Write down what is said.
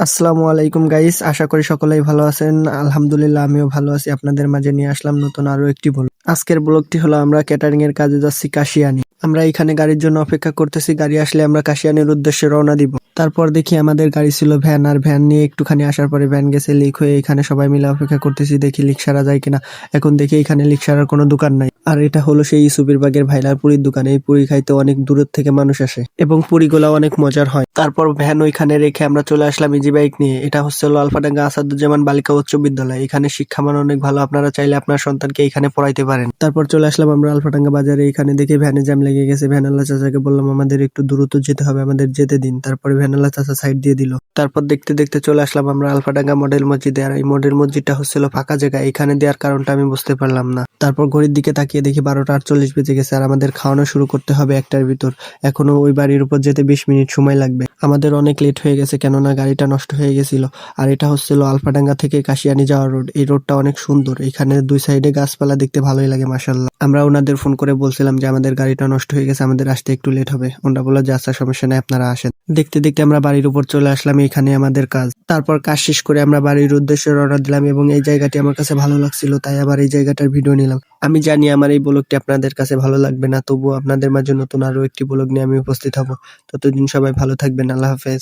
আসসালামু আলাইকুম গাইস, আশা করি সকলেই ভালো আছেন। আলহামদুলিল্লাহ আমিও ভালো আছি। আপনাদের মাঝে নিয়ে আসলাম নতুন আরো একটি ব্লগ। আজকের ব্লগটি হলো আমরা ক্যাটারিং এর কাজে যাচ্ছি কাশিয়ানি। আমরা এখানে গাড়ির জন্য অপেক্ষা করতেছি, গাড়ি আসলে আমরা কাশিয়ানির উদ্দেশ্যে রওনা দিব। তারপর দেখি আমাদের গাড়ি ছিল ভ্যান, আর ভ্যান নিয়ে একটুখানি আসার পরে ভ্যান গেছে লিক হয়ে। এখানে সবাই মিলে অপেক্ষা করতেছি, দেখি লিক সারা যায় কিনা। এখন দেখি এখানে লিক সারার কোনো দোকান নাই। আর এটা হলো সেই সুবির বাগের ভাইলার পুরীর দোকান। এই পুরি খাইতে অনেক দূরের থেকে মানুষ আসে এবং পুরিগুলা অনেক মজার হয়। তারপর ভ্যান ওইখানে রেখে আমরা চলে আসলাম ইজি বাইক নিয়ে। এটা হচ্ছে হলো আলফাডাঙ্গা আসাদুজ্জামান বালিকা উচ্চ বিদ্যালয়। এখানে শিক্ষামান অনেক ভালো, আপনারা চাইলে আপনার সন্তানকে এখানে পড়াইতে পারেন। তারপর চলে আসলাম আমরা আলফাডাঙ্গা বাজারে। এখানে দেখে ভ্যানে জ্যাম লেগে গেছে। ভ্যানাল্লা চাচাকে বললাম আমাদের একটু দ্রুত যেতে হবে, আমাদের যেতে দিন। তারপরে ভ্যানাল্লা চাচা সাইড দিয়ে দিল। তারপর দেখতে দেখতে চলে আসলাম আমরা আলফাডাঙ্গা মডেল মসজিদে। আর এই মডেল মসজিদটা হচ্ছিল ফাঁকা জায়গা, এখানে দেওয়ার কারণটা আমি বুঝতে পারলাম না। তারপর ঘড়ির দিকে তাকিয়ে দেখি 12টা 48 বেজে গেছে, আর আমাদের খাওয়ানো শুরু করতে হবে 1টার ভিতর। এখনো ওই বাড়ির উপর যেতে 20 মিনিট সময় লাগবে। আমাদের অনেক লেট হয়ে গেছে, কেননা গাড়িটা নষ্ট হয়ে গেছিল। আর এটা হচ্ছিল আলফাডাঙ্গা থেকে কাশিয়ানি যাওয়ার রোড। এই রোডটা অনেক সুন্দর, এখানে দুই সাইডে গাছপালা দেখতে ভালোই লাগে মাশাআল্লাহ। আমরা ওনাদের ফোন করে বলছিলাম যে আমাদের গাড়িটা নষ্ট হয়ে গেছে, আমাদের আসতে একটু লেট হবে। ওনারা বলল যে আচ্ছা সমস্যা নেই, আপনারা আসেন। দেখতে দেখতে আমরা বাড়ির উপর চলে আসলাম, এখানে আমাদের কাজ। তারপর কাজ শেষ করে আমরা বাড়ির উদ্দেশ্যে রওনা দিলাম এবং এই জায়গাটি আমার কাছে ভালো লাগছিল, তাই আবার এই জায়গাটার ভিডিও নিলাম। আমি জানি আমার এই ব্লগটি আপনাদের কাছে ভালো লাগবে না, তবুও আপনাদের মাঝে নতুন আরো একটি ব্লগ নিয়ে আমি উপস্থিত হব। ততদিন সবাই ভালো থাকবেন, আল্লাহ হাফেজ।